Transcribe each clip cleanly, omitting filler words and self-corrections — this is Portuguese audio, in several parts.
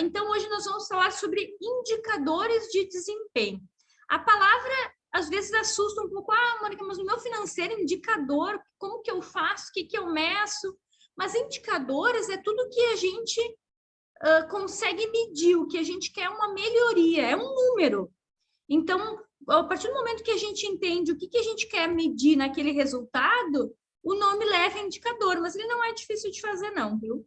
Então, hoje nós vamos falar sobre indicadores de desempenho. A palavra, às vezes, assusta um pouco. Ah, Mônica, mas no meu financeiro, indicador, como que eu faço? O que que eu meço? Mas indicadores é tudo que a gente consegue medir, o que a gente quer é uma melhoria, é um número. Então, a partir do momento que a gente entende o que que a gente quer medir naquele resultado, o nome leva indicador, mas ele não é difícil de fazer, não, viu?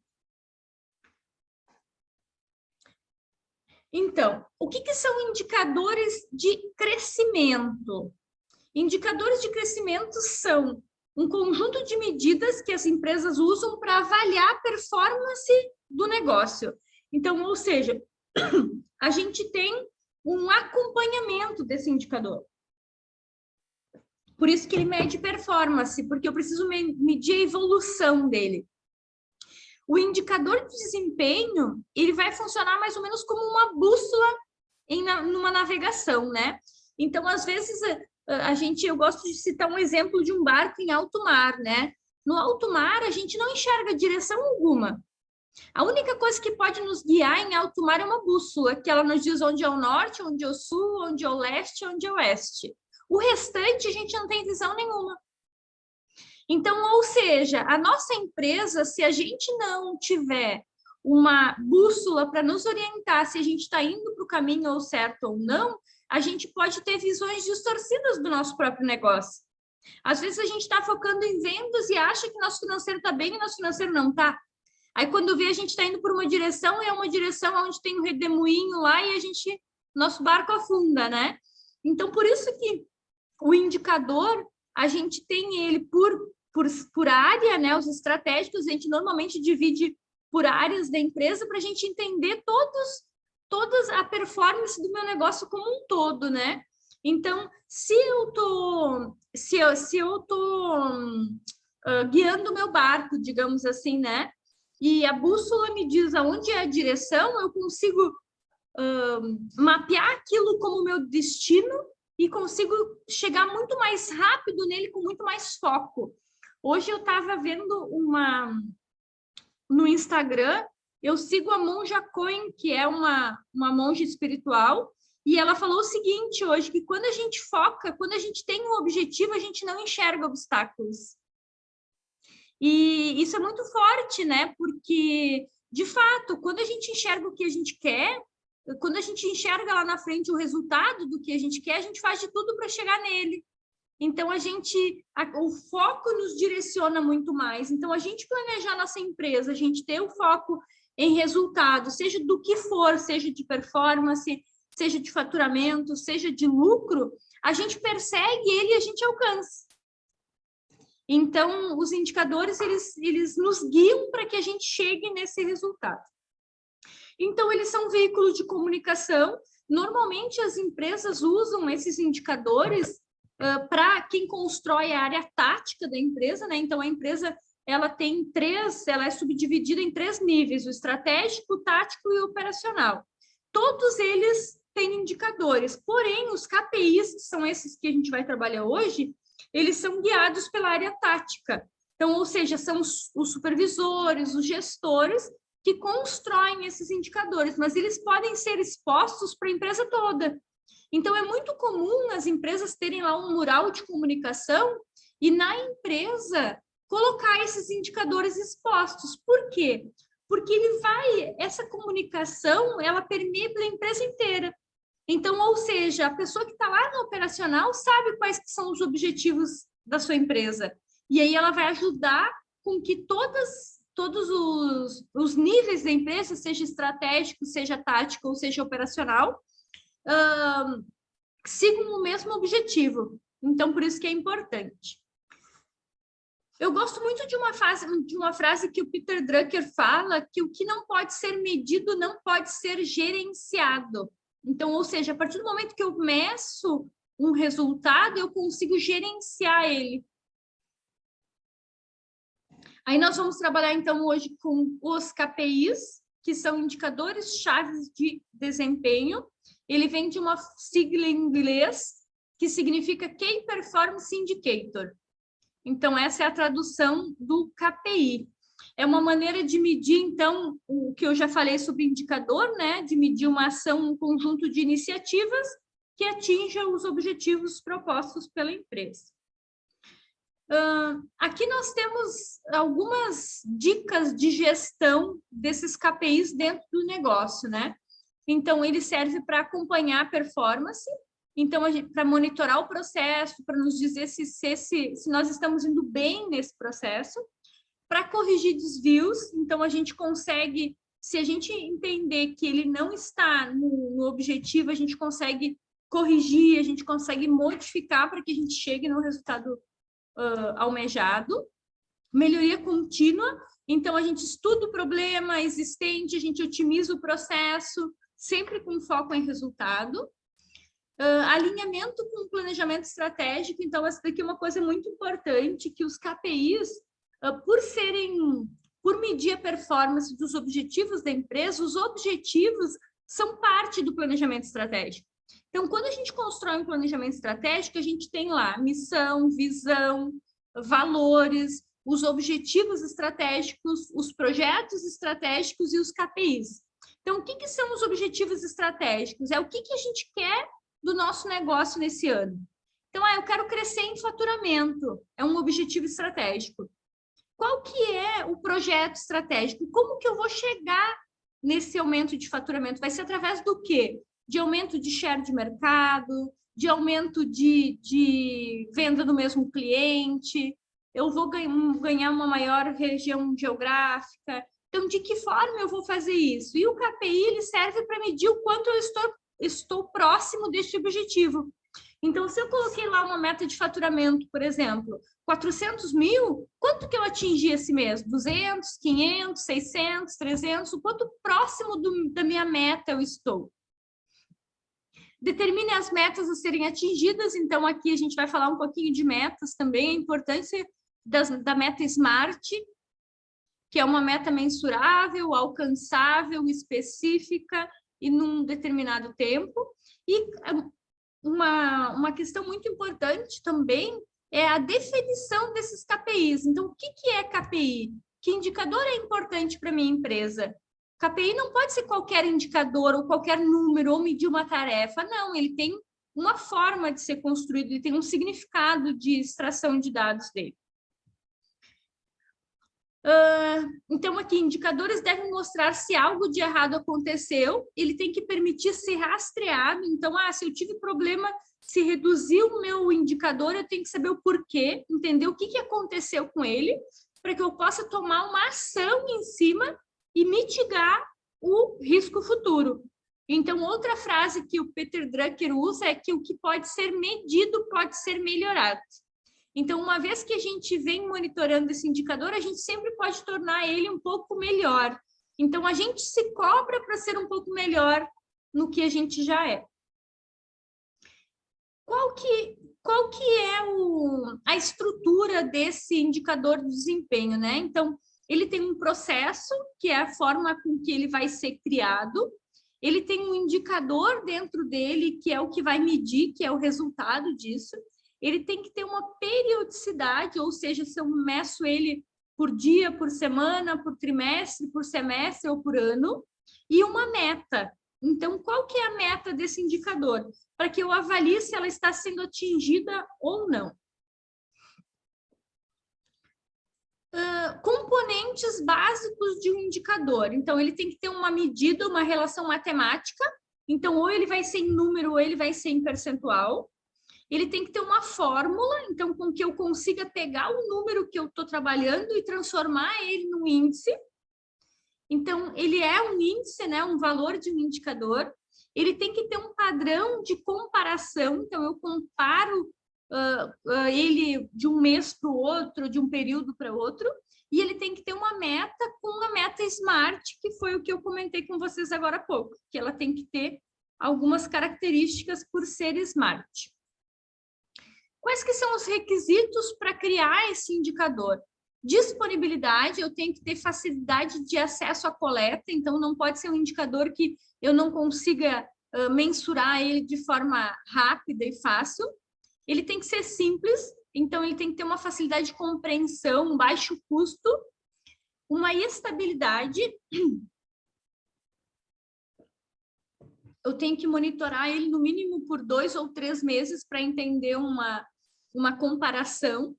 Então, o que que são indicadores de crescimento? Indicadores de crescimento são um conjunto de medidas que as empresas usam para avaliar a performance do negócio. Então, ou seja, a gente tem um acompanhamento desse indicador. Por isso que ele mede performance, porque eu preciso medir a evolução dele. O indicador de desempenho, ele vai funcionar mais ou menos como uma bússola numa navegação, né? Então, às vezes, eu gosto de citar um exemplo de um barco em alto mar, né? No alto mar, a gente não enxerga direção alguma. A única coisa que pode nos guiar em alto mar é uma bússola, que ela nos diz onde é o norte, onde é o sul, onde é o leste, onde é o oeste. O restante, a gente não tem visão nenhuma. Então, ou seja, a nossa empresa, se a gente não tiver uma bússola para nos orientar se a gente está indo para o caminho certo ou não, a gente pode ter visões distorcidas do nosso próprio negócio. Às vezes a gente está focando em vendas e acha que nosso financeiro está bem e nosso financeiro não está. Aí quando vê a gente está indo por uma direção e é uma direção onde tem um redemoinho lá e nosso barco afunda, né? Então, por isso que o indicador, a gente tem ele por área, né? Os estratégicos, a gente normalmente divide por áreas da empresa para a gente entender todas a performance do meu negócio como um todo, né? Então, se eu tô guiando o meu barco, digamos assim, né? E a bússola me diz aonde é a direção, eu consigo mapear aquilo como meu destino e consigo chegar muito mais rápido nele, com muito mais foco. Hoje eu estava vendo no Instagram, eu sigo a Monja Coen, que é uma monja espiritual, e ela falou o seguinte hoje, que quando a gente foca, quando a gente tem um objetivo, a gente não enxerga obstáculos. E isso é muito forte, né? Porque, de fato, quando a gente enxerga o que a gente quer, quando a gente enxerga lá na frente o resultado do que a gente quer, a gente faz de tudo para chegar nele. Então, o foco nos direciona muito mais. Então, a gente planejar nossa empresa, a gente ter o foco em resultado, seja do que for, seja de performance, seja de faturamento, seja de lucro, a gente persegue ele e a gente alcança. Então, os indicadores, eles nos guiam para que a gente chegue nesse resultado. Então, eles são veículos de comunicação. Normalmente, as empresas usam esses indicadores para quem constrói a área tática da empresa, né? Então, a empresa, ela é subdividida em 3 níveis, o estratégico, o tático e o operacional. Todos eles têm indicadores, porém, os KPIs, que são esses que a gente vai trabalhar hoje, eles são guiados pela área tática. Então, ou seja, são os supervisores, os gestores que constroem esses indicadores, mas eles podem ser expostos para a empresa toda. Então, é muito comum as empresas terem lá um mural de comunicação e na empresa colocar esses indicadores expostos. Por quê? Porque essa comunicação, ela permeia pela empresa inteira. Então, ou seja, a pessoa que está lá no operacional sabe quais que são os objetivos da sua empresa. E aí ela vai ajudar com que todos os níveis da empresa, seja estratégico, seja tático ou seja operacional, sigam o mesmo objetivo. Então, por isso que é importante. Eu gosto muito de uma frase que o Peter Drucker fala, que o que não pode ser medido não pode ser gerenciado. Então, ou seja, a partir do momento que eu meço um resultado, eu consigo gerenciar ele. Aí nós vamos trabalhar, então, hoje com os KPIs, que são indicadores-chave de desempenho. Ele vem de uma sigla em inglês, que significa Key Performance Indicator. Então, essa é a tradução do KPI. É uma maneira de medir, então, o que eu já falei sobre indicador, né? De medir uma ação, um conjunto de iniciativas que atinja os objetivos propostos pela empresa. Aqui nós temos algumas dicas de gestão desses KPIs dentro do negócio, né? Então, ele serve para acompanhar a performance, então, para monitorar o processo, para nos dizer se nós estamos indo bem nesse processo, para corrigir desvios, então a gente consegue, se a gente entender que ele não está no objetivo, a gente consegue corrigir, a gente consegue modificar para que a gente chegue no resultado almejado. Melhoria contínua, então a gente estuda o problema existente, a gente otimiza o processo, sempre com foco em resultado. Alinhamento com o planejamento estratégico, então essa daqui é uma coisa muito importante, que os KPIs, por medir a performance dos objetivos da empresa, os objetivos são parte do planejamento estratégico. Então, quando a gente constrói um planejamento estratégico, a gente tem lá missão, visão, valores, os objetivos estratégicos, os projetos estratégicos e os KPIs. Então, o que são os objetivos estratégicos? É o que a gente quer do nosso negócio nesse ano. Então, eu quero crescer em faturamento, é um objetivo estratégico. Qual que é o projeto estratégico? Como que eu vou chegar nesse aumento de faturamento? Vai ser através do quê? De aumento de share de mercado, de aumento de venda do mesmo cliente, eu vou ganhar uma maior região geográfica. Então, de que forma eu vou fazer isso? E o KPI ele serve para medir o quanto eu estou próximo deste objetivo. Então, se eu coloquei lá uma meta de faturamento, por exemplo, 400 mil, quanto que eu atingi esse mês? 200, 500, 600, 300? O quanto próximo da minha meta eu estou? Determine as metas a serem atingidas. Então, aqui a gente vai falar um pouquinho de metas também, a importância da meta SMART, que é uma meta mensurável, alcançável, específica e num determinado tempo. E uma questão muito importante também é a definição desses KPIs. Então, o que é KPI? Que indicador é importante para a minha empresa? KPI não pode ser qualquer indicador ou qualquer número ou medir uma tarefa. Não, ele tem uma forma de ser construído, ele tem um significado de extração de dados dele. Então, aqui, indicadores devem mostrar se algo de errado aconteceu, ele tem que permitir ser rastreado. Então, se eu tive problema, se reduziu o meu indicador, eu tenho que saber o porquê, entender o que aconteceu com ele, para que eu possa tomar uma ação em cima e mitigar o risco futuro. Então, outra frase que o Peter Drucker usa é que o que pode ser medido pode ser melhorado. Então, uma vez que a gente vem monitorando esse indicador, a gente sempre pode tornar ele um pouco melhor. Então, a gente se cobra para ser um pouco melhor no que a gente já é. Qual que é a estrutura desse indicador de desempenho, né? Então, ele tem um processo, que é a forma com que ele vai ser criado. Ele tem um indicador dentro dele, que é o que vai medir, que é o resultado disso. Ele tem que ter uma periodicidade, ou seja, se eu meço ele por dia, por semana, por trimestre, por semestre ou por ano, e uma meta. Então, qual que é a meta desse indicador? Para que eu avalie se ela está sendo atingida ou não. Componentes básicos de um indicador. Então, ele tem que ter uma medida, uma relação matemática. Então, ou ele vai ser em número, ou ele vai ser em percentual. Ele tem que ter uma fórmula, então, com que eu consiga pegar o número que eu estou trabalhando e transformar ele num índice. Então, ele é um índice, né, um valor de um indicador. Ele tem que ter um padrão de comparação, então, eu comparo ele de um mês para o outro, de um período para outro, e ele tem que ter uma meta com a meta SMART, que foi o que eu comentei com vocês agora há pouco, que ela tem que ter algumas características por ser SMART. Quais que são os requisitos para criar esse indicador? Disponibilidade, eu tenho que ter facilidade de acesso à coleta, então não pode ser um indicador que eu não consiga mensurar ele de forma rápida e fácil. Ele tem que ser simples, então ele tem que ter uma facilidade de compreensão, um baixo custo. uma estabilidade. Eu tenho que monitorar ele no mínimo por 2 ou 3 meses para entender uma comparação.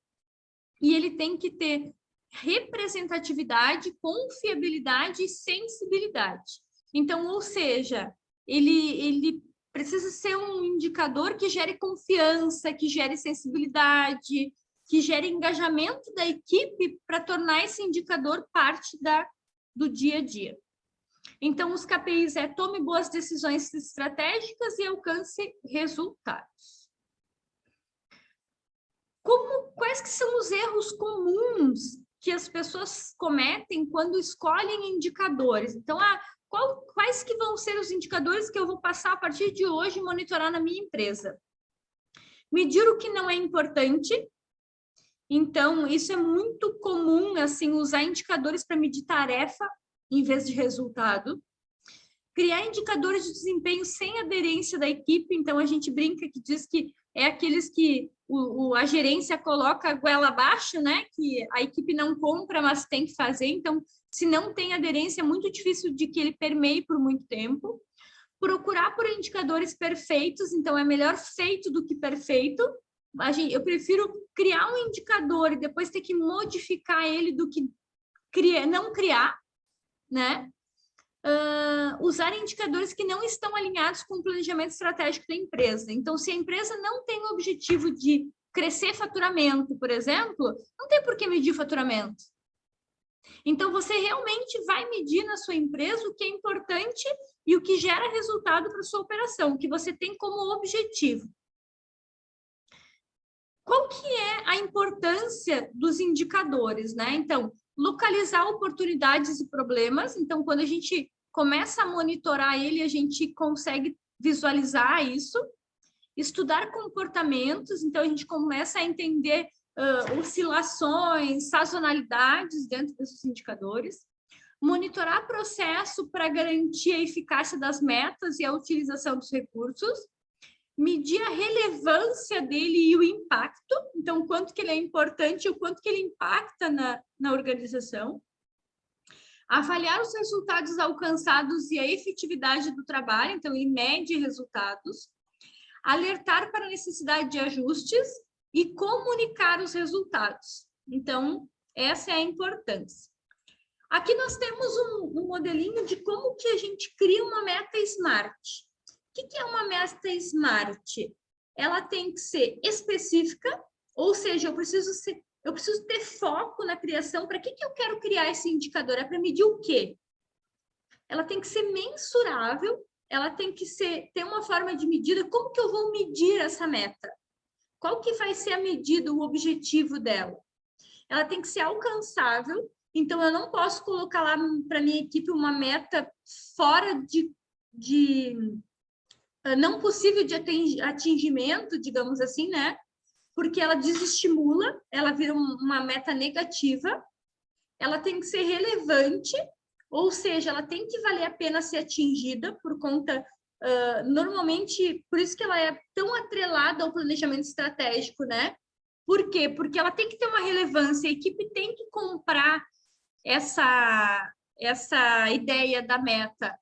E ele tem que ter representatividade, confiabilidade e sensibilidade. Então, ou seja, ele precisa ser um indicador que gere confiança, que gere sensibilidade, que gere engajamento da equipe para tornar esse indicador parte do dia a dia. Então, os KPIs é tome boas decisões estratégicas e alcance resultados. Quais que são os erros comuns que as pessoas cometem quando escolhem indicadores? Então, quais que vão ser os indicadores que eu vou passar a partir de hoje e monitorar na minha empresa? Medir o que não é importante. Então, isso é muito comum, assim, usar indicadores para medir tarefa em vez de resultado. Criar indicadores de desempenho sem aderência da equipe. Então, a gente brinca que diz que é aqueles que a gerência coloca a goela abaixo, né? Que a equipe não compra, mas tem que fazer. Então, se não tem aderência, é muito difícil de que ele permeie por muito tempo. Procurar por indicadores perfeitos. Então, é melhor feito do que perfeito. Eu prefiro criar um indicador e depois ter que modificar ele do que não criar, né? Usar indicadores que não estão alinhados com o planejamento estratégico da empresa. Então, se a empresa não tem o objetivo de crescer faturamento, por exemplo, não tem por que medir faturamento. Então, você realmente vai medir na sua empresa o que é importante e o que gera resultado para a sua operação, o que você tem como objetivo. Qual que é a importância dos indicadores, né? Então, localizar oportunidades e problemas. Então, quando a gente começa a monitorar ele, a gente consegue visualizar isso. Estudar comportamentos. Então, a gente começa a entender oscilações, sazonalidades dentro desses indicadores. Monitorar processo para garantir a eficácia das metas e a utilização dos recursos. Medir a relevância dele e o impacto, então, quanto que ele é importante e o quanto que ele impacta na organização. Avaliar os resultados alcançados e a efetividade do trabalho, então, ele mede resultados. Alertar para a necessidade de ajustes e comunicar os resultados. Então, essa é a importância. Aqui nós temos um modelinho de como que a gente cria uma meta SMART. O que é uma meta SMART? Ela tem que ser específica, ou seja, eu preciso ter foco na criação. Para que eu quero criar esse indicador? É para medir o quê? Ela tem que ser mensurável, ela tem que ter uma forma de medida. Como que eu vou medir essa meta? Qual que vai ser a medida, o objetivo dela? Ela tem que ser alcançável, então eu não posso colocar lá para minha equipe uma meta fora de não possível de atingimento, digamos assim, né? Porque ela desestimula, ela vira uma meta negativa, ela tem que ser relevante, ou seja, ela tem que valer a pena ser atingida por conta, normalmente, por isso que ela é tão atrelada ao planejamento estratégico, né? Por quê? Porque ela tem que ter uma relevância, a equipe tem que comprar essa ideia da meta.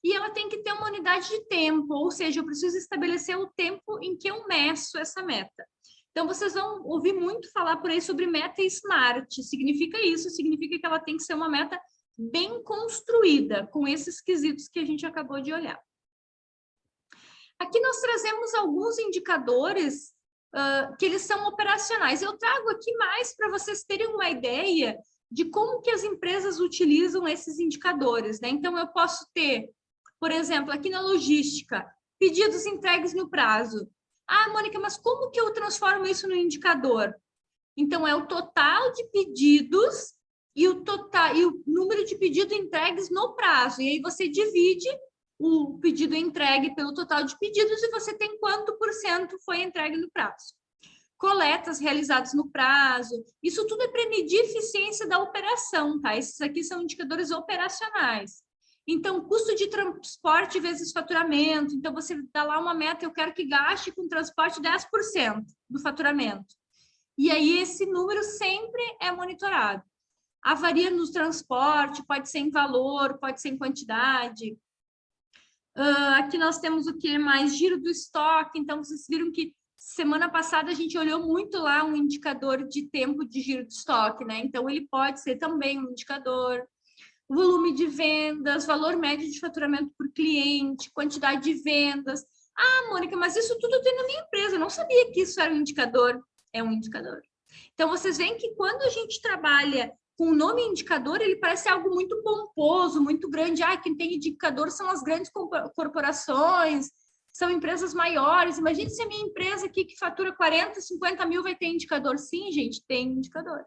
E ela tem que ter uma unidade de tempo, ou seja, eu preciso estabelecer o tempo em que eu meço essa meta. Então, vocês vão ouvir muito falar por aí sobre meta SMART. Significa isso, significa que ela tem que ser uma meta bem construída, com esses quesitos que a gente acabou de olhar. Aqui nós trazemos alguns indicadores que eles são operacionais. Eu trago aqui mais para vocês terem uma ideia de como que as empresas utilizam esses indicadores, né? Então, eu posso ter, por exemplo, aqui na logística, pedidos entregues no prazo. Ah, Mônica, mas como que eu transformo isso no indicador? Então, é o total de pedidos e o número de pedidos entregues no prazo. E aí você divide o pedido entregue pelo total de pedidos e você tem quanto % foi entregue no prazo. Coletas realizadas no prazo, isso tudo é para medir a eficiência da operação, tá? Esses aqui são indicadores operacionais. Então, custo de transporte vezes faturamento. Então, você dá lá uma meta, eu quero que gaste com transporte 10% do faturamento. E aí, esse número sempre é monitorado. Varia no transporte, pode ser em valor, pode ser em quantidade. Aqui nós temos o que mais? Giro do estoque. Então, vocês viram que semana passada a gente olhou muito lá um indicador de tempo de giro de estoque, né? Então, ele pode ser também um indicador. Volume de vendas, valor médio de faturamento por cliente, quantidade de vendas. Mônica, mas isso tudo tem na minha empresa. Eu não sabia que isso era um indicador. É um indicador. Então, vocês veem que quando a gente trabalha com o nome indicador, ele parece algo muito pomposo, muito grande. Quem tem indicador são as grandes corporações, são empresas maiores. Imagine se a minha empresa aqui que fatura 40, 50 mil vai ter indicador. Sim, gente, tem indicador.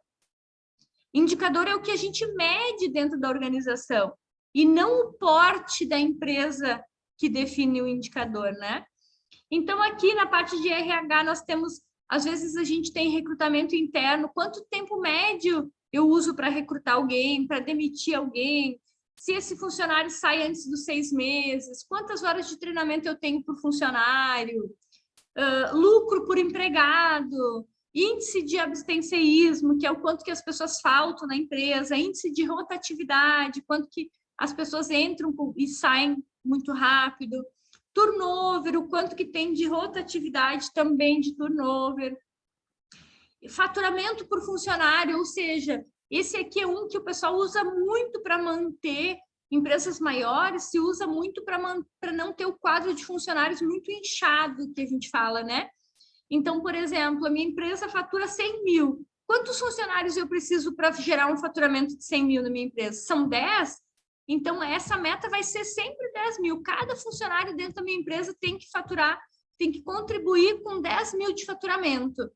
Indicador é o que a gente mede dentro da organização e não o porte da empresa que define o indicador, né? Então, aqui na parte de RH, nós temos, às vezes a gente tem recrutamento interno, quanto tempo médio eu uso para recrutar alguém, para demitir alguém, se esse funcionário sai antes dos 6 meses, quantas horas de treinamento eu tenho por funcionário, lucro por empregado, índice de abstencionismo, que é o quanto que as pessoas faltam na empresa, índice de rotatividade, quanto que as pessoas entram e saem muito rápido, turnover, o quanto que tem de rotatividade também de turnover, faturamento por funcionário, ou seja, esse aqui é um que o pessoal usa muito para manter empresas maiores, se usa muito para não ter o quadro de funcionários muito inchado, que a gente fala, né? Então, por exemplo, a minha empresa fatura 100 mil. Quantos funcionários eu preciso para gerar um faturamento de 100 mil na minha empresa? São 10? Então, essa meta vai ser sempre 10 mil. Cada funcionário dentro da minha empresa tem que faturar, tem que contribuir com 10 mil de faturamento.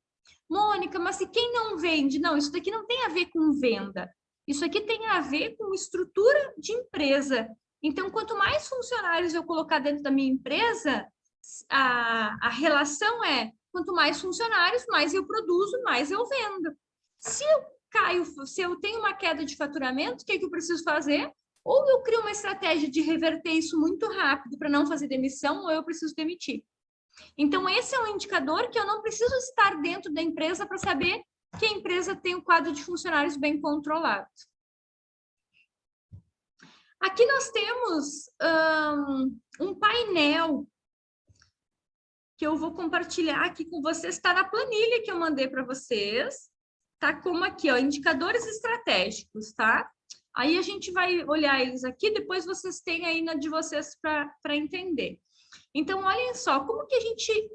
Mônica, mas se quem não vende? Não, isso daqui não tem a ver com venda. Isso aqui tem a ver com estrutura de empresa. Então, quanto mais funcionários eu colocar dentro da minha empresa, a relação é, quanto mais funcionários, mais eu produzo, mais eu vendo. Se eu tenho uma queda de faturamento, o que eu preciso fazer? Ou eu crio uma estratégia de reverter isso muito rápido para não fazer demissão, ou eu preciso demitir. Então, esse é um indicador que eu não preciso estar dentro da empresa para saber que a empresa tem um quadro de funcionários bem controlado. Aqui nós temos um painel que eu vou compartilhar aqui com vocês, está na planilha que eu mandei para vocês, tá como aqui, ó, indicadores estratégicos, tá? Aí a gente vai olhar eles aqui, depois vocês têm aí na de vocês para entender. Então, olhem só, como que a gente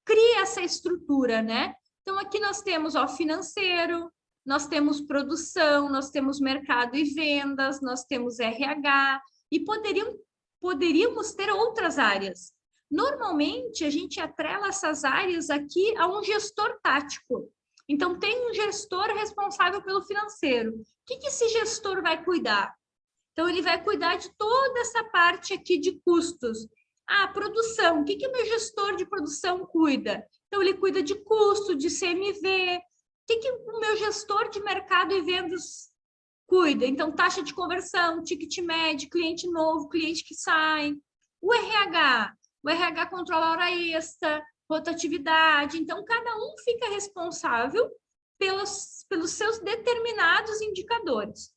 cria essa estrutura, né? Então, aqui nós temos, ó, financeiro, nós temos produção, nós temos mercado e vendas, nós temos RH, e poderíamos ter outras áreas. Normalmente, a gente atrela essas áreas aqui a um gestor tático. Então, tem um gestor responsável pelo financeiro. O que esse gestor vai cuidar? Então, ele vai cuidar de toda essa parte aqui de custos. Produção. O que o meu gestor de produção cuida? Então, ele cuida de custo, de CMV. O que o meu gestor de mercado e vendas cuida? Então, taxa de conversão, ticket médio, cliente novo, cliente que sai. O RH controla a hora extra, rotatividade. Então, cada um fica responsável pelos seus determinados indicadores.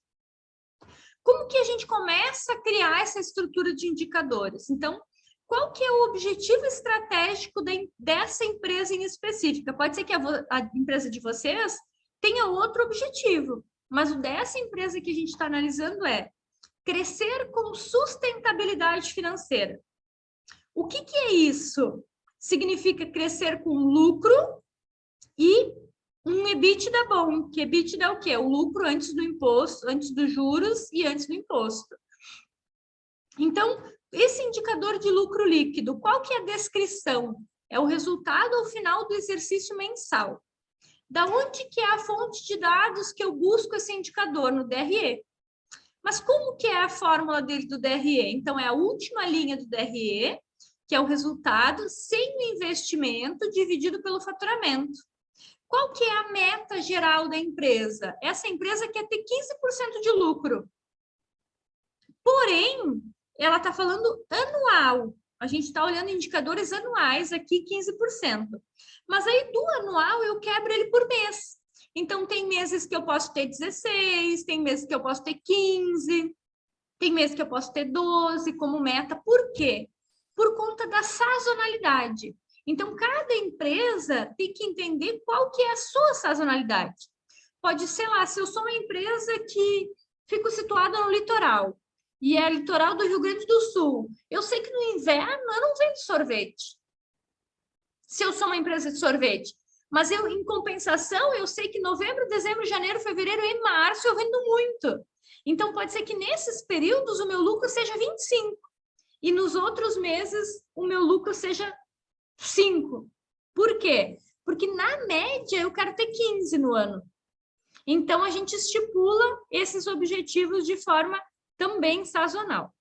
Como que a gente começa a criar essa estrutura de indicadores? Então, qual que é o objetivo estratégico dessa empresa em específica? Pode ser que a empresa de vocês tenha outro objetivo, mas o dessa empresa que a gente está analisando é crescer com sustentabilidade financeira. O que é isso? Significa crescer com lucro e um EBITDA bom, que EBITDA é o quê? O lucro antes do imposto, antes dos juros e antes do imposto. Então, esse indicador de lucro líquido, qual que é a descrição? É o resultado ao final do exercício mensal. Da onde que é a fonte de dados que eu busco esse indicador? No DRE. Mas como que é a fórmula dele do DRE? Então, é a última linha do DRE, que é o resultado sem o investimento dividido pelo faturamento. Qual que é a meta geral da empresa? Essa empresa quer ter 15% de lucro. Porém, ela está falando anual. A gente está olhando indicadores anuais aqui, 15%. Mas aí, do anual, eu quebro ele por mês. Então, tem meses que eu posso ter 16, tem meses que eu posso ter 15, tem meses que eu posso ter 12 como meta. Por quê? Por conta da sazonalidade. Então, cada empresa tem que entender qual que é a sua sazonalidade. Pode ser lá, se eu sou uma empresa que fico situada no litoral, e é litoral do Rio Grande do Sul, eu sei que no inverno eu não vendo sorvete. Se eu sou uma empresa de sorvete. Mas eu, em compensação, eu sei que novembro, dezembro, janeiro, fevereiro e março eu vendo muito. Então, pode ser que nesses períodos o meu lucro seja 25. E nos outros meses o meu lucro seja 5. Por quê? Porque, na média, eu quero ter 15 no ano. Então, a gente estipula esses objetivos de forma também sazonal.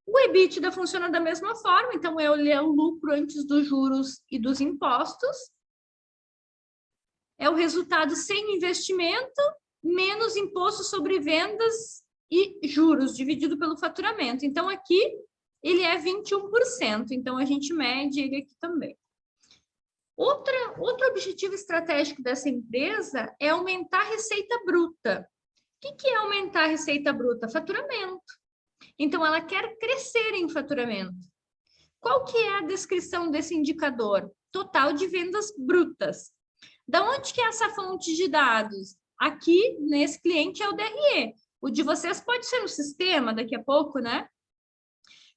O EBITDA funciona da mesma forma. Então, eu leio o lucro antes dos juros e dos impostos. É o resultado sem investimento, menos imposto sobre vendas e juros, dividido pelo faturamento. Então, aqui, ele é 21%. Então, a gente mede ele aqui também. Outro objetivo estratégico dessa empresa é aumentar a receita bruta. O que é aumentar a receita bruta? Faturamento. Então, ela quer crescer em faturamento. Qual que é a descrição desse indicador? Total de vendas brutas. Da onde que é essa fonte de dados? Aqui, nesse cliente, é o DRE. O de vocês pode ser no sistema daqui a pouco, né?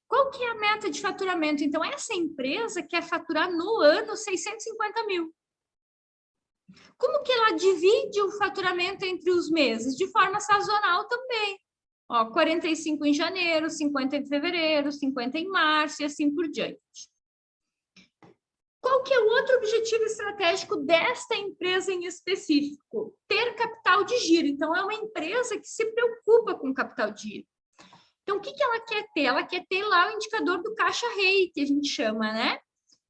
Qual que é a meta de faturamento? Então, essa empresa quer faturar no ano 650 mil. Como que ela divide o faturamento entre os meses? De forma sazonal também. Ó, 45 em janeiro, 50 em fevereiro, 50 em março e assim por diante. Qual que é o outro objetivo estratégico desta empresa em específico? Ter capital de giro. Então, é uma empresa que se preocupa com capital de giro. Então, o que ela quer ter? Ela quer ter lá o indicador do caixa-rei, que a gente chama, né?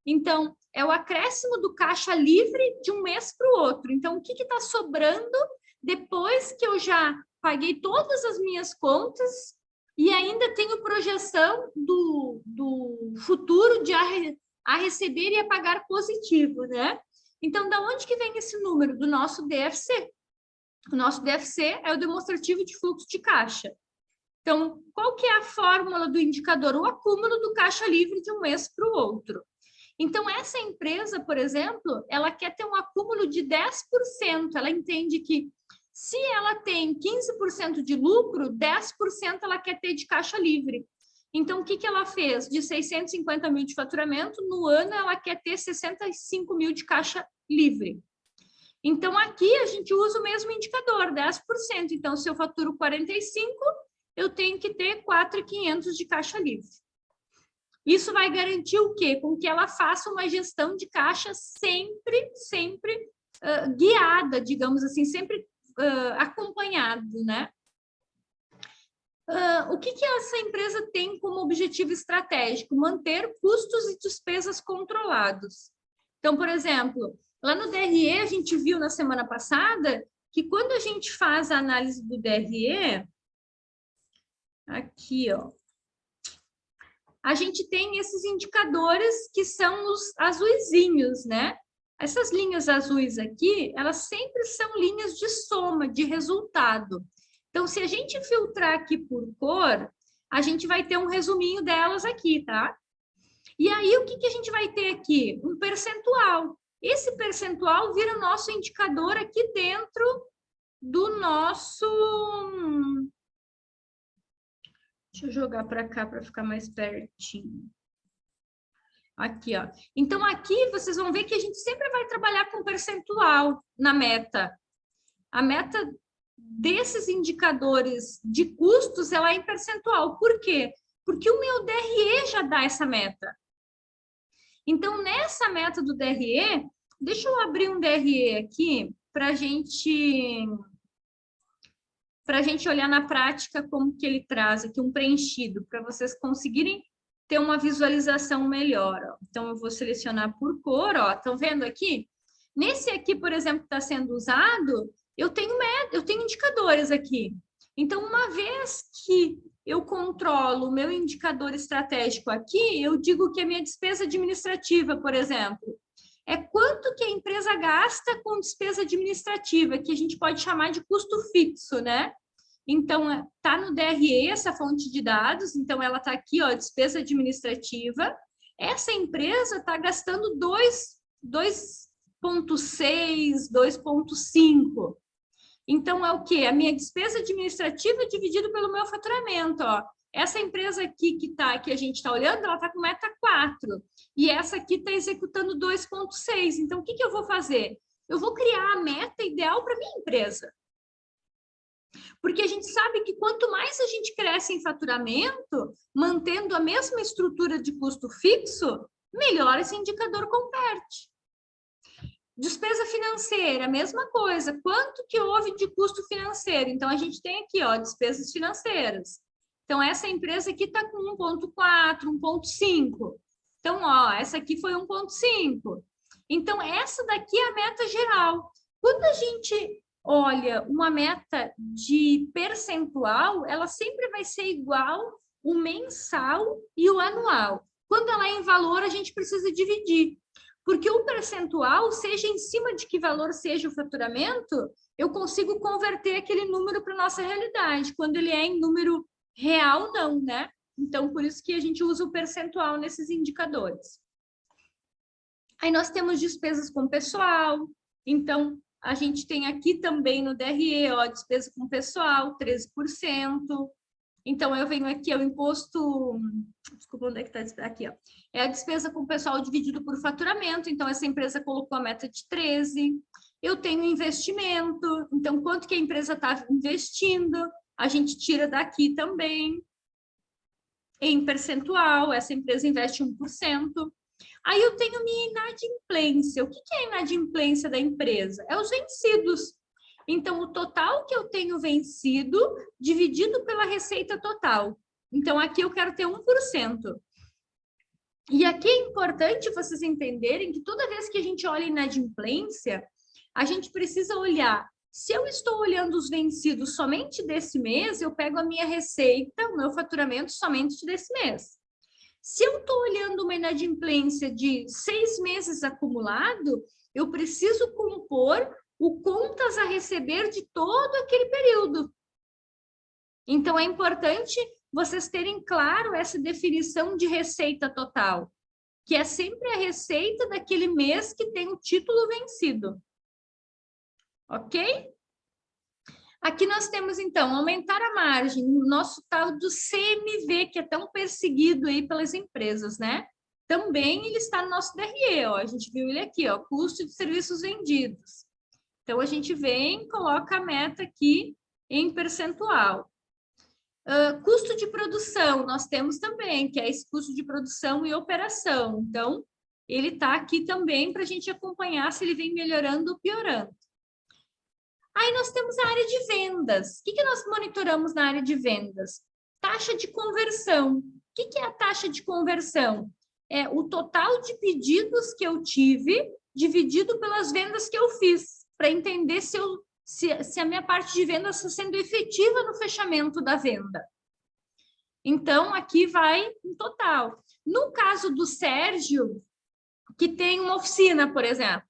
Então, é o acréscimo do caixa livre de um mês para o outro. Então, o que está sobrando depois que eu já paguei todas as minhas contas e ainda tenho projeção do futuro de a receber e a pagar positivo, né? Então, da onde que vem esse número? Do nosso DFC. O nosso DFC é o demonstrativo de fluxo de caixa. Então, qual que é a fórmula do indicador? O acúmulo do caixa livre de um mês para o outro. Então, essa empresa, por exemplo, ela quer ter um acúmulo de 10%. Ela entende que se ela tem 15% de lucro, 10% ela quer ter de caixa livre. Então, o que ela fez? De 650 mil de faturamento, no ano ela quer ter 65 mil de caixa livre. Então, aqui a gente usa o mesmo indicador, 10%. Então, se eu faturo 45, eu tenho que ter 4.500 de caixa livre. Isso vai garantir o quê? Com que ela faça uma gestão de caixa sempre guiada, digamos assim, sempre acompanhado, né? O que essa empresa tem como objetivo estratégico? Manter custos e despesas controlados. Então, por exemplo, lá no DRE, a gente viu na semana passada que quando a gente faz a análise do DRE, aqui, ó, a gente tem esses indicadores que são os azuizinhos, né? Essas linhas azuis aqui, elas sempre são linhas de soma, de resultado. Então, se a gente filtrar aqui por cor, a gente vai ter um resuminho delas aqui, tá? E aí, o que a gente vai ter aqui? Um percentual. Esse percentual vira o nosso indicador aqui dentro do nosso... Deixa eu jogar para cá para ficar mais pertinho. Aqui, ó. Então, aqui vocês vão ver que a gente sempre vai trabalhar com percentual na meta. A meta desses indicadores de custos, ela é em percentual. Por quê? Porque o meu DRE já dá essa meta. Então, nessa meta do DRE, deixa eu abrir um DRE aqui para a gente olhar na prática como que ele traz aqui um preenchido, para vocês conseguirem ter uma visualização melhor. Ó. Então, eu vou selecionar por cor, ó. Estão vendo aqui? Nesse aqui, por exemplo, que está sendo usado, eu tenho indicadores aqui. Então, uma vez que eu controlo o meu indicador estratégico aqui, eu digo que a minha despesa administrativa, por exemplo, é quanto que a empresa gasta com despesa administrativa, que a gente pode chamar de custo fixo, né? Então, está no DRE essa fonte de dados, então ela está aqui, ó, despesa administrativa. Essa empresa está gastando 2,6, 2,5. Então, é o quê? A minha despesa administrativa dividido pelo meu faturamento, ó. Essa empresa aqui que a gente está olhando, ela está com meta 4. E essa aqui está executando 2,6. Então, o que eu vou fazer? Eu vou criar a meta ideal para minha empresa. Porque a gente sabe que quanto mais a gente cresce em faturamento, mantendo a mesma estrutura de custo fixo, melhor esse indicador converte. Despesa financeira, mesma coisa. Quanto que houve de custo financeiro? Então, a gente tem aqui, ó, despesas financeiras. Então, essa empresa aqui está com 1,4, 1,5. Então, ó, essa aqui foi 1,5. Então, essa daqui é a meta geral. Quando a gente olha uma meta de percentual, ela sempre vai ser igual o mensal e o anual. Quando ela é em valor, a gente precisa dividir. Porque o percentual, seja em cima de que valor seja o faturamento, eu consigo converter aquele número para a nossa realidade. Quando ele é em número real, não, né? Então, por isso que a gente usa o percentual nesses indicadores. Aí nós temos despesas com pessoal. Então, a gente tem aqui também no DRE, ó, despesa com pessoal, 13%. Então, eu venho aqui, é o imposto... Desculpa, onde é que está? Aqui, ó. É a despesa com pessoal dividido por faturamento. Então, essa empresa colocou a meta de 13. Eu tenho investimento. Então, quanto que a empresa está investindo? A gente tira daqui também. Em percentual, essa empresa investe 1%. Aí eu tenho minha inadimplência. O que é a inadimplência da empresa? É os vencidos. Então, o total que eu tenho vencido dividido pela receita total. Então, aqui eu quero ter 1%. E aqui é importante vocês entenderem que toda vez que a gente olha inadimplência, a gente precisa olhar. Se eu estou olhando os vencidos somente desse mês, eu pego a minha receita, o meu faturamento somente desse mês. Se eu estou olhando uma inadimplência de 6 meses acumulado, eu preciso compor o contas a receber de todo aquele período. Então, é importante vocês terem claro essa definição de receita total, que é sempre a receita daquele mês que tem o título vencido. Ok? Aqui nós temos, então, aumentar a margem, o nosso tal do CMV, que é tão perseguido aí pelas empresas, né? Também ele está no nosso DRE, ó. A gente viu ele aqui, ó, custo de serviços vendidos. Então, a gente vem, coloca a meta aqui em percentual. Custo de produção, nós temos também, que é esse custo de produção e operação. Então, ele está aqui também para a gente acompanhar se ele vem melhorando ou piorando. Aí nós temos a área de vendas. O que nós monitoramos na área de vendas? Taxa de conversão. O que é a taxa de conversão? É o total de pedidos que eu tive dividido pelas vendas que eu fiz, para entender se a minha parte de vendas está sendo efetiva no fechamento da venda. Então, aqui vai um total. No caso do Sérgio, que tem uma oficina, por exemplo,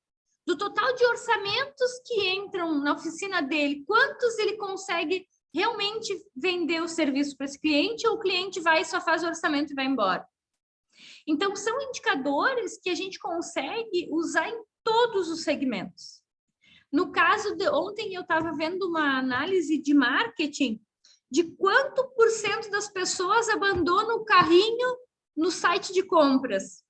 do total de orçamentos que entram na oficina dele, quantos ele consegue realmente vender o serviço para esse cliente, ou o cliente vai e só faz o orçamento e vai embora? Então, são indicadores que a gente consegue usar em todos os segmentos. No caso de ontem, eu estava vendo uma análise de marketing de quanto por cento das pessoas abandonam o carrinho no site de compras.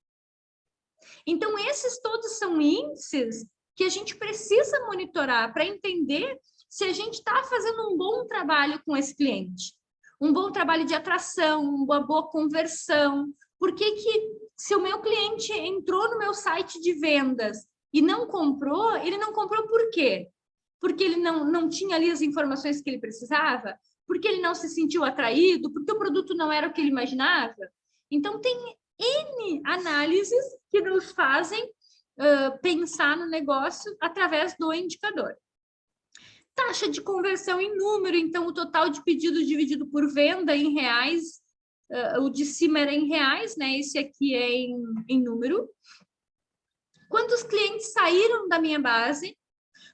Então, esses todos são índices que a gente precisa monitorar para entender se a gente está fazendo um bom trabalho com esse cliente. Um bom trabalho de atração, uma boa conversão. Por que se o meu cliente entrou no meu site de vendas e não comprou, ele não comprou por quê? Porque ele não tinha ali as informações que ele precisava? Porque ele não se sentiu atraído? Porque o produto não era o que ele imaginava? Então, tem N análises que nos fazem pensar no negócio através do indicador. Taxa de conversão em número, então, o total de pedidos dividido por venda em reais, o de cima era em reais, né? Esse aqui é em número. Quantos clientes saíram da minha base?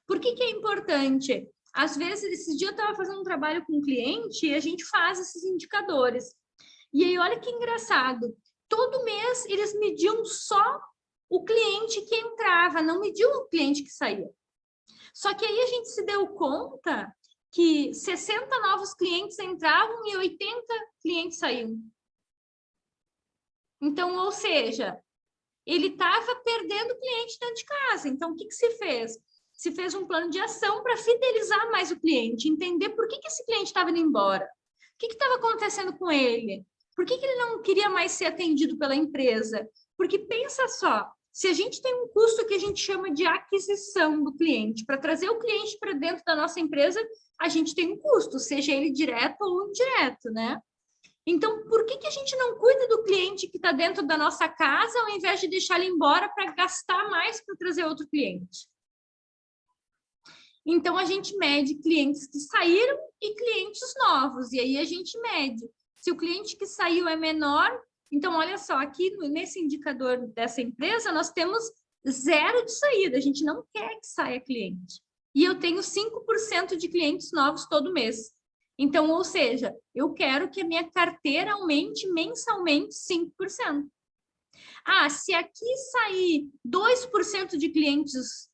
Por que que é importante? Às vezes, esses dias eu estava fazendo um trabalho com um cliente e a gente faz esses indicadores. E aí, olha que engraçado. Todo mês, eles mediam só o cliente que entrava, não mediam o cliente que saía. Só que aí a gente se deu conta que 60 novos clientes entravam e 80 clientes saíam. Então, ou seja, ele estava perdendo cliente dentro de casa. Então, o que que se fez? Se fez um plano de ação para fidelizar mais o cliente, entender por que que esse cliente estava indo embora. O que estava acontecendo com ele? Por que que ele não queria mais ser atendido pela empresa? Porque pensa só, se a gente tem um custo que a gente chama de aquisição do cliente, para trazer o cliente para dentro da nossa empresa, a gente tem um custo, seja ele direto ou indireto, né? Então, por que que a gente não cuida do cliente que está dentro da nossa casa, ao invés de deixar ele embora para gastar mais para trazer outro cliente? Então, a gente mede clientes que saíram e clientes novos, e aí a gente mede. Se o cliente que saiu é menor, então, olha só, aqui nesse indicador dessa empresa, nós temos 0 de saída, a gente não quer que saia cliente. E eu tenho 5% de clientes novos todo mês. Então, ou seja, eu quero que a minha carteira aumente mensalmente 5%. Ah, se aqui sair 2% de clientes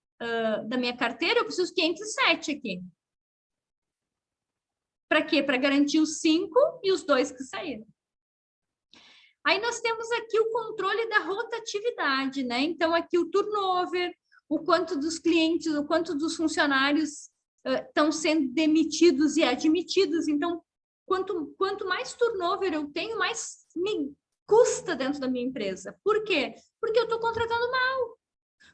da minha carteira, eu preciso de 507 aqui. Para quê? Para garantir os 5 e os 2 que saíram. Aí nós temos aqui o controle da rotatividade, né? Então, aqui o turnover, o quanto dos clientes, o quanto dos funcionários estão sendo demitidos e admitidos. Então, quanto mais turnover eu tenho, mais me custa dentro da minha empresa. Por quê? Porque eu estou contratando mal.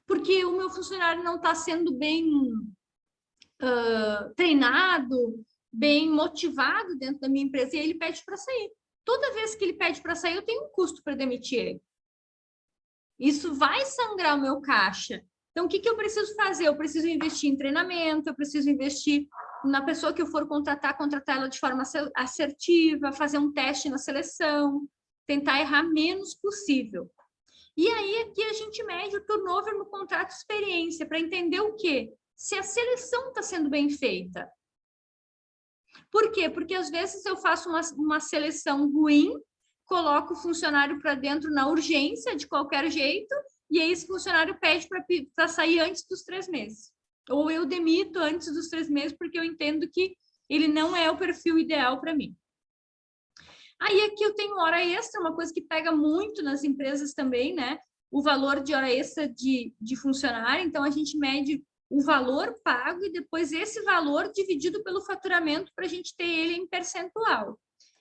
Porque o meu funcionário não está sendo bem treinado, bem motivado dentro da minha empresa e ele pede para sair. Toda vez que ele pede para sair, eu tenho um custo para demitir ele. Isso vai sangrar o meu caixa. Então, o que que eu preciso fazer? Eu preciso investir em treinamento, eu preciso investir na pessoa que eu for contratar ela de forma assertiva, fazer um teste na seleção, tentar errar menos possível. E aí, aqui a gente mede o turnover no contrato de experiência, para entender o quê? Se a seleção está sendo bem feita. Por quê? Porque às vezes eu faço uma seleção ruim, coloco o funcionário para dentro na urgência, de qualquer jeito, e aí esse funcionário pede para sair antes dos 3 meses. Ou eu demito antes dos 3 meses, porque eu entendo que ele não é o perfil ideal para mim. Aí aqui eu tenho hora extra, uma coisa que pega muito nas empresas também, né? O valor de hora extra de funcionário. Então, a gente mede o valor pago e depois esse valor dividido pelo faturamento para a gente ter ele em percentual.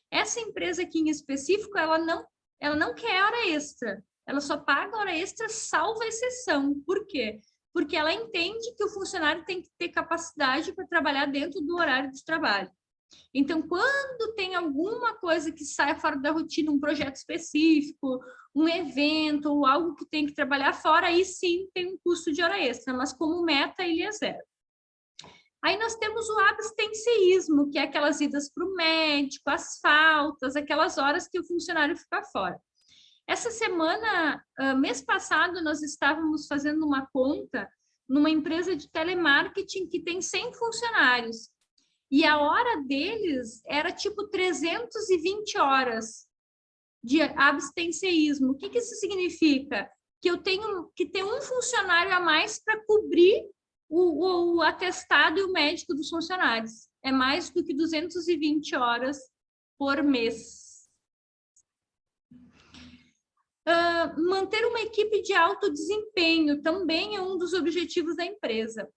Essa empresa aqui em específico, ela não quer hora extra. Ela só paga hora extra salvo exceção. Por quê? Porque ela entende que o funcionário tem que ter capacidade para trabalhar dentro do horário de trabalho. Então, quando tem alguma coisa que sai fora da rotina, um projeto específico, um evento ou algo que tem que trabalhar fora, aí sim tem um custo de hora extra, mas como meta ele é 0. Aí nós temos o abstencionismo, que é aquelas idas para o médico, as faltas, aquelas horas que o funcionário fica fora. Essa semana, mês passado, nós estávamos fazendo uma conta numa empresa de telemarketing que tem 100 funcionários. E a hora deles era tipo 320 horas de abstencionismo. O que que isso significa? Que eu tenho que ter um funcionário a mais para cobrir o atestado e o médico dos funcionários. É mais do que 220 horas por mês. Manter uma equipe de alto desempenho também é um dos objetivos da empresa.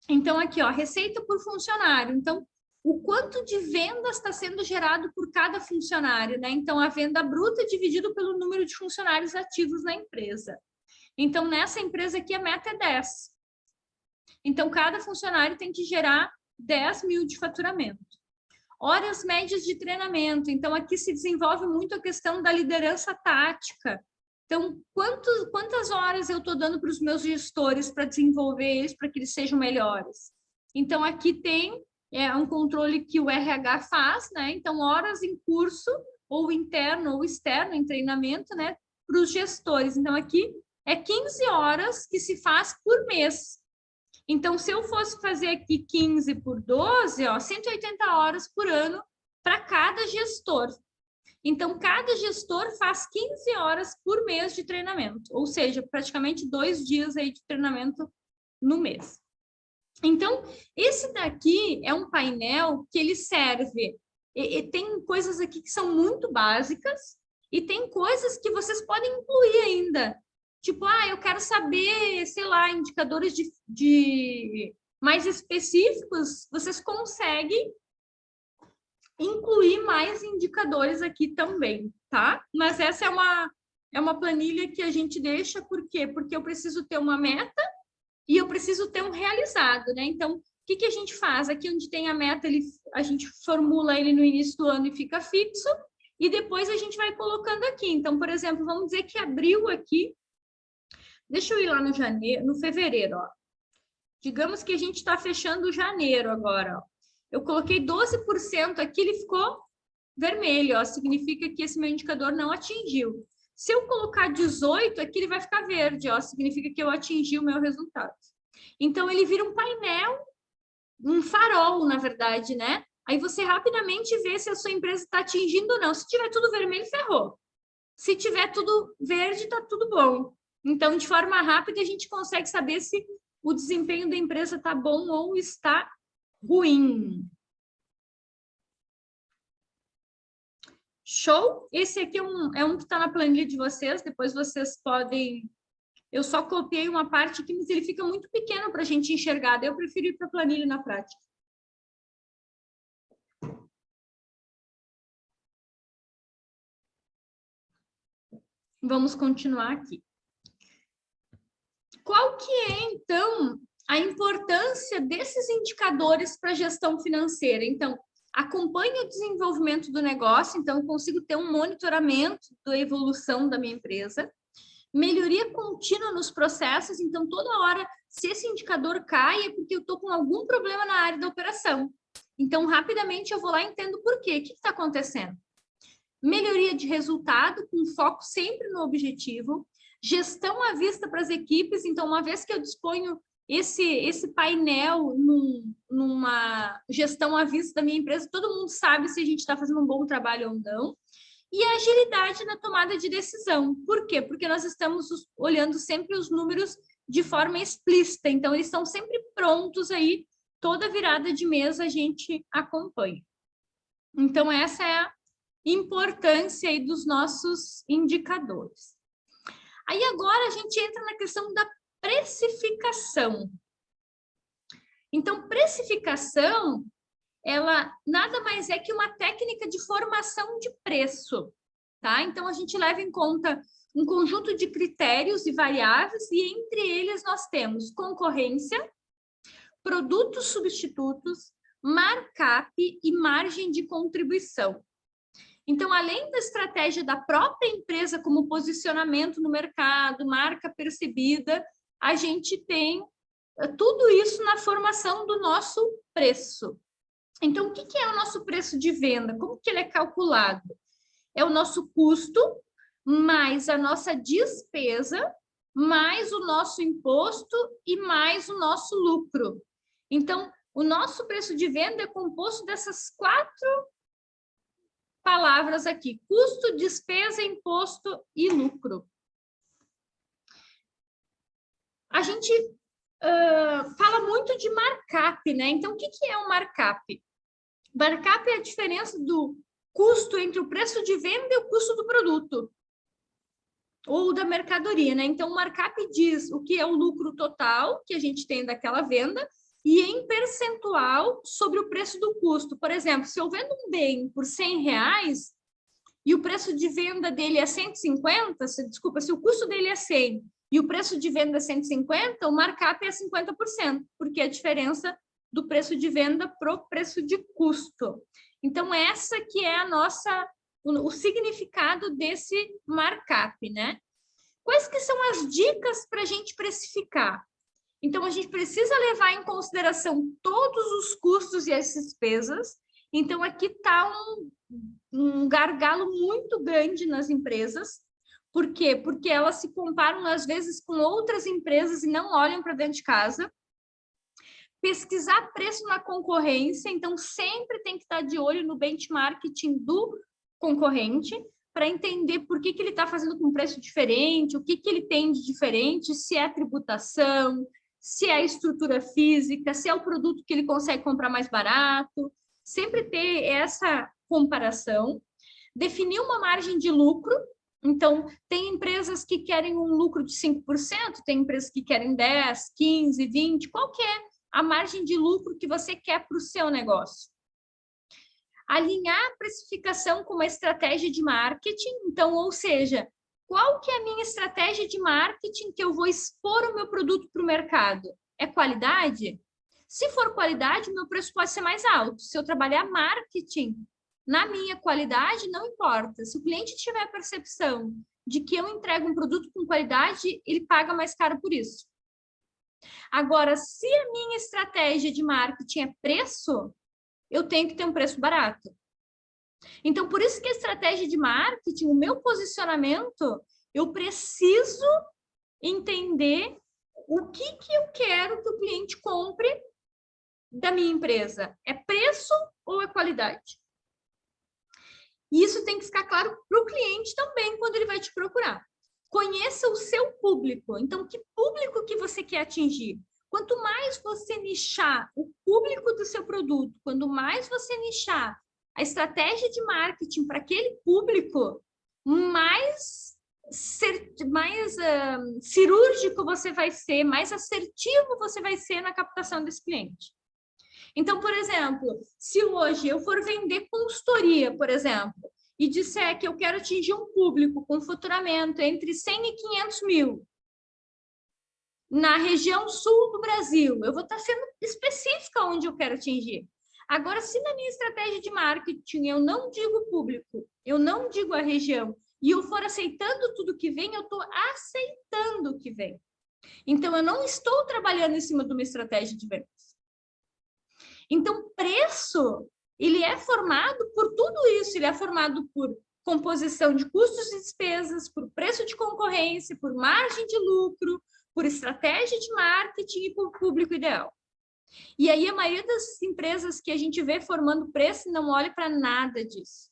Então, aqui, ó, receita por funcionário. Então, o quanto de vendas está sendo gerado por cada funcionário, né? Então, a venda bruta é dividido pelo número de funcionários ativos na empresa. Então, nessa empresa aqui, a meta é 10. Então, cada funcionário tem que gerar 10 mil de faturamento. Horas médias de treinamento. Então, aqui se desenvolve muito a questão da liderança tática. Então, quantas horas eu estou dando para os meus gestores para desenvolver eles, para que eles sejam melhores? Então, aqui tem um controle que o RH faz, né? Então, horas em curso, ou interno ou externo, em treinamento, né? Para os gestores. Então, aqui é 15 horas que se faz por mês. Então, se eu fosse fazer aqui 15 por 12, ó, 180 horas por ano para cada gestor. Então, cada gestor faz 15 horas por mês de treinamento, ou seja, praticamente 2 dias aí de treinamento no mês. Então, esse daqui é um painel que ele serve, e tem coisas aqui que são muito básicas e tem coisas que vocês podem incluir ainda. Tipo, eu quero saber, sei lá, indicadores de mais específicos, vocês conseguem incluir mais indicadores aqui também, tá? Mas essa é uma planilha que a gente deixa, por quê? Porque eu preciso ter uma meta e eu preciso ter um realizado, né? Então, o que a gente faz? Aqui onde tem a meta, a gente formula ele no início do ano e fica fixo, e depois a gente vai colocando aqui. Então, por exemplo, vamos dizer que abriu aqui, deixa eu ir lá no fevereiro, ó. Digamos que a gente está fechando janeiro agora, ó. Eu coloquei 12% aqui, ele ficou vermelho, ó, significa que esse meu indicador não atingiu. Se eu colocar 18, aqui ele vai ficar verde, ó, significa que eu atingi o meu resultado. Então, ele vira um painel, um farol, na verdade, né? Aí você rapidamente vê se a sua empresa está atingindo ou não. Se tiver tudo vermelho, ferrou. Se tiver tudo verde, está tudo bom. Então, de forma rápida, a gente consegue saber se o desempenho da empresa está bom ou está ruim. Show? Esse aqui é um que está na planilha de vocês, depois vocês podem... Eu só copiei uma parte aqui, mas ele fica muito pequeno para a gente enxergar, daí eu prefiro ir para a planilha na prática. Vamos continuar aqui. Qual que é, então, a importância desses indicadores para a gestão financeira? Então, acompanhe o desenvolvimento do negócio, então consigo ter um monitoramento da evolução da minha empresa, melhoria contínua nos processos, então toda hora, se esse indicador cai, é porque eu estou com algum problema na área da operação. Então, rapidamente eu vou lá e entendo por quê, o que está acontecendo. Melhoria de resultado, com foco sempre no objetivo, gestão à vista para as equipes, então uma vez que eu disponho esse painel numa gestão à vista da minha empresa, todo mundo sabe se a gente está fazendo um bom trabalho ou não. E a agilidade na tomada de decisão. Por quê? Porque nós estamos olhando sempre os números de forma explícita, então eles estão sempre prontos aí, toda virada de mês a gente acompanha. Então, essa é a importância aí dos nossos indicadores. Aí agora a gente entra na questão da precificação. Então, precificação, ela nada mais é que uma técnica de formação de preço, tá? Então, a gente leva em conta um conjunto de critérios e variáveis, e entre eles nós temos concorrência, produtos substitutos, markup e margem de contribuição. Então, além da estratégia da própria empresa como posicionamento no mercado, marca percebida, a gente tem tudo isso na formação do nosso preço. Então, o que é o nosso preço de venda? Como que ele é calculado? É o nosso custo, mais a nossa despesa, mais o nosso imposto e mais o nosso lucro. Então, o nosso preço de venda é composto dessas 4 palavras aqui: custo, despesa, imposto e lucro. A gente fala muito de markup, né? Então, o que é o markup? Markup é a diferença do custo entre o preço de venda e o custo do produto ou da mercadoria, né? Então, o markup diz o que é o lucro total que a gente tem daquela venda e em percentual sobre o preço do custo. Por exemplo, se eu vendo um bem por R$100 e o preço de venda dele é 150, se o custo dele é 100 e o preço de venda é 150, o markup é 50%, porque é a diferença do preço de venda para o preço de custo. Então, essa que é o significado desse markup, né? Quais que são as dicas para a gente precificar? Então, a gente precisa levar em consideração todos os custos e as despesas. Então, aqui está um gargalo muito grande nas empresas, Por quê? Porque elas se comparam, às vezes, com outras empresas e não olham para dentro de casa. Pesquisar preço na concorrência, então sempre tem que estar de olho no benchmarking do concorrente para entender por que ele está fazendo com preço diferente, o que ele tem de diferente, se é tributação, se é estrutura física, se é o produto que ele consegue comprar mais barato. Sempre ter essa comparação. Definir uma margem de lucro. Então, tem empresas que querem um lucro de 5%, tem empresas que querem 10%, 15%, 20%, qual que é a margem de lucro que você quer para o seu negócio? Alinhar a precificação com uma estratégia de marketing, então, ou seja, qual que é a minha estratégia de marketing que eu vou expor o meu produto para o mercado? É qualidade? Se for qualidade, o meu preço pode ser mais alto. Se eu trabalhar marketing na minha qualidade, não importa. Se o cliente tiver a percepção de que eu entrego um produto com qualidade, ele paga mais caro por isso. Agora, se a minha estratégia de marketing é preço, eu tenho que ter um preço barato. Então, por isso que a estratégia de marketing, o meu posicionamento, eu preciso entender o que eu quero que o cliente compre da minha empresa. É preço ou é qualidade? E isso tem que ficar claro para o cliente também quando ele vai te procurar. Conheça o seu público. Então, que público que você quer atingir? Quanto mais você nichar o público do seu produto, quanto mais você nichar a estratégia de marketing para aquele público, mais cirúrgico você vai ser, mais assertivo você vai ser na captação desse cliente. Então, por exemplo, se hoje eu for vender consultoria, por exemplo, e disser que eu quero atingir um público com faturamento entre 100 e 500 mil na região sul do Brasil, eu vou estar sendo específica onde eu quero atingir. Agora, se na minha estratégia de marketing eu não digo público, eu não digo a região, e eu for aceitando tudo que vem, eu estou aceitando o que vem. Então, eu não estou trabalhando em cima de uma estratégia de vendas. Então, preço, ele é formado por tudo isso, ele é formado por composição de custos e despesas, por preço de concorrência, por margem de lucro, por estratégia de marketing e por público ideal. E aí, a maioria das empresas que a gente vê formando preço não olha para nada disso.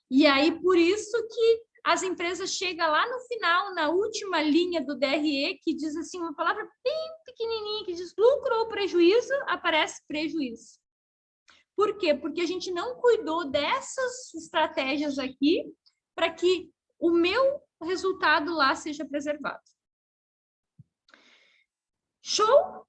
E aí, por isso que as empresas chegam lá no final, na última linha do DRE, que diz assim, uma palavra bem pequenininha, que diz lucro ou prejuízo, aparece prejuízo. Por quê? Porque a gente não cuidou dessas estratégias aqui para que o meu resultado lá seja preservado. Show?